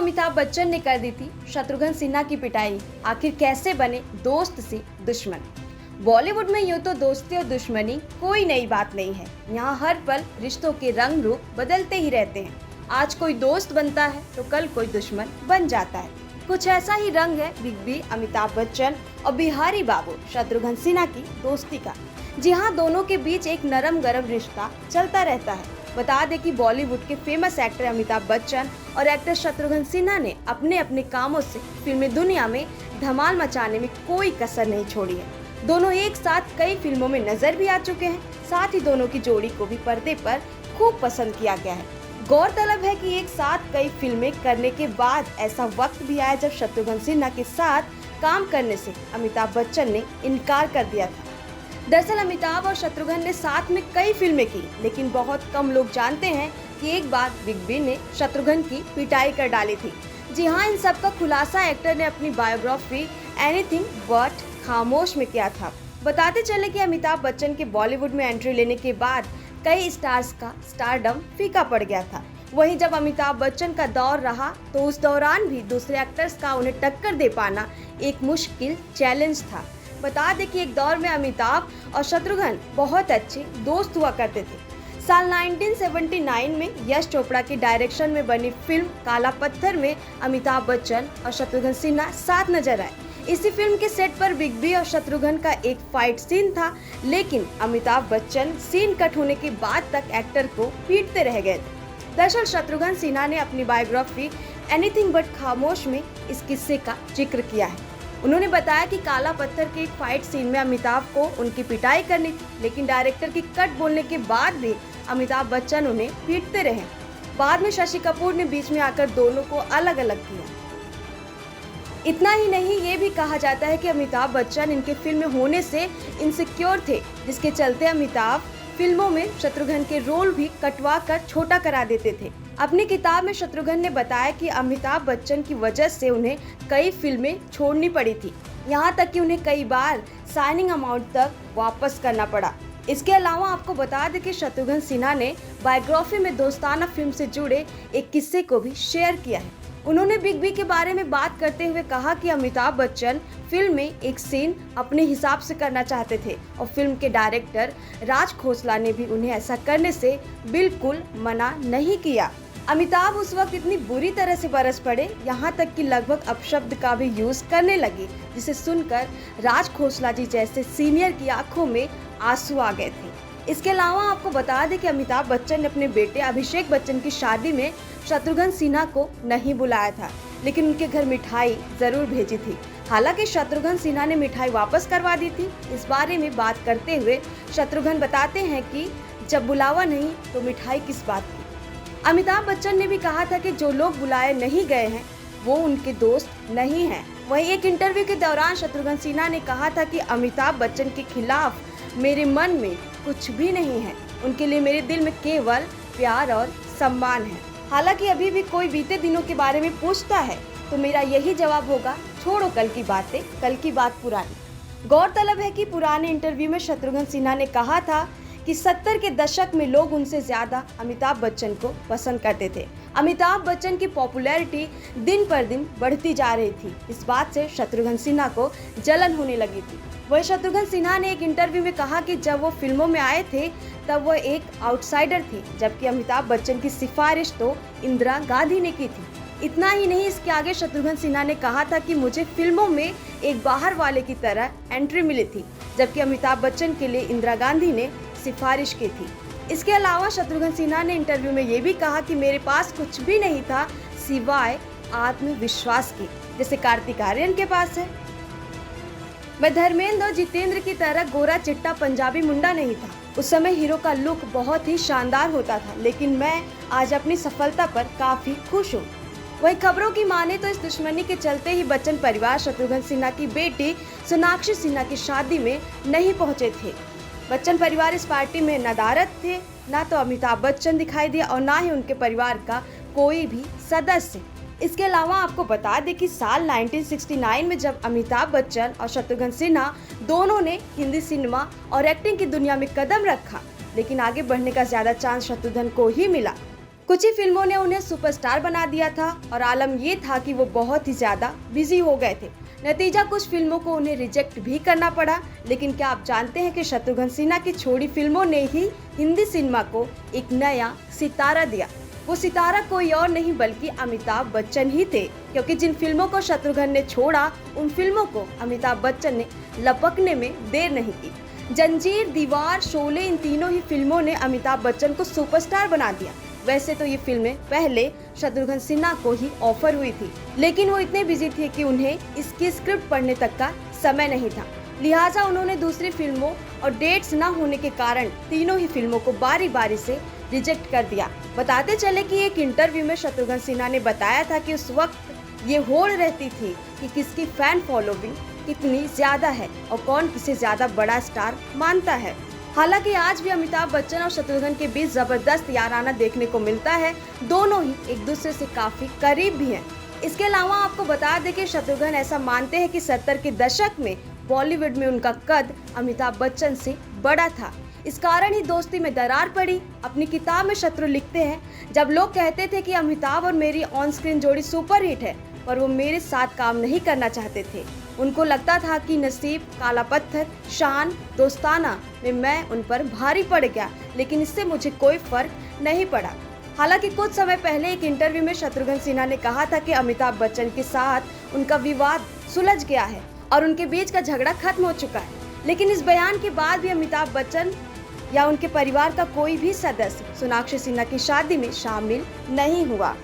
अमिताभ बच्चन ने कर दी थी शत्रुघ्न सिन्हा की पिटाई। आखिर कैसे बने दोस्त से दुश्मन। बॉलीवुड में यूं तो दोस्ती और दुश्मनी कोई नई बात नहीं है। यहाँ हर पल रिश्तों के रंग रूप बदलते ही रहते हैं। आज कोई दोस्त बनता है तो कल कोई दुश्मन बन जाता है। कुछ ऐसा ही रंग है बिग बी अमिताभ बच्चन और बिहारी बाबू शत्रुघ्न सिन्हा की दोस्ती का। जी हाँ, दोनों के बीच एक नरम गरम रिश्ता चलता रहता है। बता दें कि बॉलीवुड के फेमस एक्टर अमिताभ बच्चन और एक्टर शत्रुघ्न सिन्हा ने अपने अपने कामों से फिल्मी दुनिया में धमाल मचाने में कोई कसर नहीं छोड़ी है। दोनों एक साथ कई फिल्मों में नजर भी आ चुके हैं। साथ ही दोनों की जोड़ी को भी पर्दे पर खूब पसंद किया गया है। गौरतलब है कि एक साथ कई फिल्में करने के बाद ऐसा वक्त भी आया जब शत्रुघ्न सिन्हा के साथ काम करने से अमिताभ बच्चन ने इनकार कर दिया था। दरअसल अमिताभ और शत्रुघ्न ने साथ में कई फिल्में की, लेकिन बहुत कम लोग जानते हैं कि एक बार बिग बी ने शत्रुघ्न की पिटाई कर डाली थी। जी हाँ, इन सब का खुलासा एक्टर ने अपनी बायोग्राफी एनीथिंग बट खामोश में किया था। बताते चले कि अमिताभ बच्चन के बॉलीवुड में एंट्री लेने के बाद कई स्टार्स का स्टारडम फीका पड़ गया था। वहीं जब अमिताभ बच्चन का दौर रहा तो उस दौरान भी दूसरे एक्टर्स का उन्हें टक्कर दे पाना एक मुश्किल चैलेंज था। बता दें कि एक दौर में अमिताभ और शत्रुघ्न बहुत अच्छे दोस्त हुआ करते थे। साल 1979 में यश चोपड़ा की डायरेक्शन में बनी फिल्म काला पत्थर में अमिताभ बच्चन और शत्रुघ्न सिन्हा साथ नजर आए। इसी फिल्म के सेट पर बिग बी और शत्रुघ्न का एक फाइट सीन था, लेकिन अमिताभ बच्चन सीन कट होने के बाद तक एक्टर को पीटते रह गए थे। दरअसल शत्रुघ्न सिन्हा ने अपनी बायोग्राफी एनीथिंग बट खामोश में इस किस्से का जिक्र किया है। उन्होंने बताया कि काला पत्थर के एक फाइट सीन में अमिताभ को उनकी पिटाई करनी थी, लेकिन डायरेक्टर की कट बोलने के बाद भी अमिताभ बच्चन उन्हें पीटते रहे। बाद में शशि कपूर ने बीच में आकर दोनों को अलग अलग किया। इतना ही नहीं, ये भी कहा जाता है कि अमिताभ बच्चन इनके फिल्म में होने से इनसिक्योर थे, जिसके चलते अमिताभ फिल्मों में शत्रुघ्न के रोल भी कटवा कर छोटा करा देते थे। अपनी किताब में शत्रुघ्न ने बताया कि अमिताभ बच्चन की वजह से उन्हें कई फिल्में छोड़नी पड़ी थी, यहाँ तक कि उन्हें कई बार साइनिंग अमाउंट तक वापस करना पड़ा। इसके अलावा आपको बता दें कि शत्रुघ्न सिन्हा ने बायोग्राफी में दोस्ताना फिल्म से जुड़े एक किस्से को भी शेयर किया है। उन्होंने बिग बी के बारे में बात करते हुए कहा कि अमिताभ बच्चन फिल्म में एक सीन अपने हिसाब से करना चाहते थे और फिल्म के डायरेक्टर राज खोसला ने भी उन्हें ऐसा करने से बिल्कुल मना नहीं किया। अमिताभ उस वक्त इतनी बुरी तरह से बरस पड़े, यहाँ तक कि लगभग अपशब्द का भी यूज करने लगे, जिसे सुनकर राज खोसला जी जैसे सीनियर की आंखों में आंसू आ गए थे। इसके अलावा आपको बता दें कि अमिताभ बच्चन ने अपने बेटे अभिषेक बच्चन की शादी में शत्रुघ्न सिन्हा को नहीं बुलाया था, लेकिन उनके घर मिठाई जरूर भेजी थी। हालांकि शत्रुघ्न सिन्हा ने मिठाई वापस करवा दी थी। इस बारे में बात करते हुए शत्रुघ्न बताते हैं कि जब बुलावा नहीं तो मिठाई किस बात की। अमिताभ बच्चन ने भी कहा था कि जो लोग बुलाए नहीं गए हैं वो उनके दोस्त नहीं हैं। वहीं एक इंटरव्यू के दौरान शत्रुघ्न सिन्हा ने कहा था कि अमिताभ बच्चन के खिलाफ मेरे मन में कुछ भी नहीं है, उनके लिए मेरे दिल में केवल प्यार और सम्मान है। हालांकि अभी भी कोई बीते दिनों के बारे में पूछता है तो मेरा यही जवाब होगा, छोड़ो कल की बातें, कल की बात पुरानी। गौरतलब है कि पुराने इंटरव्यू में शत्रुघ्न सिन्हा ने कहा था कि 70 के दशक में लोग उनसे ज्यादा अमिताभ बच्चन को पसंद करते थे। अमिताभ बच्चन की पॉपुलैरिटी दिन पर दिन बढ़ती जा रही थी। इस बात से शत्रुघ्न सिन्हा को जलन होने लगी थी। वही शत्रुघ्न सिन्हा ने एक इंटरव्यू में कहा कि जब वो फिल्मों में आए थे तब वो एक आउटसाइडर थे, जबकि अमिताभ बच्चन की सिफारिश तो इंदिरा गांधी ने की थी। इतना ही नहीं, इसके आगे शत्रुघ्न सिन्हा ने कहा था कि मुझे फिल्मों में एक बाहर वाले की तरह एंट्री मिली थी, जबकि अमिताभ बच्चन के लिए इंदिरा गांधी ने सिफारिश की थी। इसके अलावा शत्रुघ्न सिन्हा ने इंटरव्यू में ये भी कहा कि मेरे पास कुछ भी नहीं था सिवाय आत्मविश्वास के, जैसे कार्तिक आर्यन के पास है। मैं धर्मेंद्र और जितेंद्र की तरह गोरा चिट्टा पंजाबी मुंडा नहीं था। उस समय हीरो का लुक बहुत ही शानदार होता था, लेकिन मैं आज अपनी सफलता पर काफी खुश हूँ। वही खबरों की माने तो इस दुश्मनी के चलते ही बच्चन परिवार शत्रुघ्न सिन्हा की बेटी सोनाक्षी सिन्हा की शादी में नहीं पहुंचे थे। बच्चन परिवार इस पार्टी में नदारद थे, ना तो अमिताभ बच्चन दिखाई दिया और ना ही उनके परिवार का कोई भी सदस्य। इसके अलावा आपको बता दें कि साल 1969 में जब अमिताभ बच्चन और शत्रुघ्न सिन्हा दोनों ने हिंदी सिनेमा और एक्टिंग की दुनिया में कदम रखा, लेकिन आगे बढ़ने का ज्यादा चांस शत्रुघ्न को ही मिला। कुछ ही फिल्मों ने उन्हें सुपरस्टार बना दिया था और आलम ये था कि वो बहुत ही ज्यादा बिजी हो गए थे। नतीजा कुछ फिल्मों को उन्हें रिजेक्ट भी करना पड़ा। लेकिन क्या आप जानते हैं कि शत्रुघ्न सिन्हा की छोड़ी फिल्मों ने ही हिंदी सिनेमा को एक नया सितारा दिया। वो सितारा कोई और नहीं बल्कि अमिताभ बच्चन ही थे, क्योंकि जिन फिल्मों को शत्रुघ्न ने छोड़ा उन फिल्मों को अमिताभ बच्चन ने लपकने में देर नहीं की। जंजीर, दीवार, शोले, इन तीनों ही फिल्मों ने अमिताभ बच्चन को सुपरस्टार बना दिया। वैसे तो ये फिल्में पहले शत्रुघ्न सिन्हा को ही ऑफर हुई थी, लेकिन वो इतने बिजी थे कि उन्हें इसकी स्क्रिप्ट पढ़ने तक का समय नहीं था। लिहाजा उन्होंने दूसरी फिल्मों और डेट्स न होने के कारण तीनों ही फिल्मों को बारी बारी से रिजेक्ट कर दिया। बताते चले कि एक इंटरव्यू में शत्रुघ्न सिन्हा ने बताया था कि उस वक्त ये होड़ रहती थी कि किसकी फैन फॉलोइंग कितनी ज्यादा है और कौन किसे ज्यादा बड़ा स्टार मानता है। हालांकि आज भी अमिताभ बच्चन और शत्रुघ्न के बीच जबरदस्त याराना देखने को मिलता है। दोनों ही एक दूसरे से काफी करीब भी हैं। इसके अलावा आपको बता दें कि शत्रुघ्न ऐसा मानते हैं कि 70 के दशक में बॉलीवुड में उनका कद अमिताभ बच्चन से बड़ा था। इस कारण ही दोस्ती में दरार पड़ी। अपनी किताब में शत्रु लिखते हैं, जब लोग कहते थे कि अमिताभ और मेरी ऑन स्क्रीन जोड़ी सुपरहिट है, पर वो मेरे साथ काम नहीं करना चाहते थे। उनको लगता था कि नसीब, काला पत्थर, शान, दोस्ताना में मैं उन पर भारी पड़ गया, लेकिन इससे मुझे कोई फर्क नहीं पड़ा। हालांकि कुछ समय पहले एक इंटरव्यू में शत्रुघ्न सिन्हा ने कहा था कि अमिताभ बच्चन के साथ उनका विवाद सुलझ गया है और उनके बीच का झगड़ा खत्म हो चुका है। लेकिन इस बयान के बाद भी अमिताभ बच्चन या उनके परिवार का कोई भी सदस्य सोनाक्षी सिन्हा की शादी में शामिल नहीं हुआ।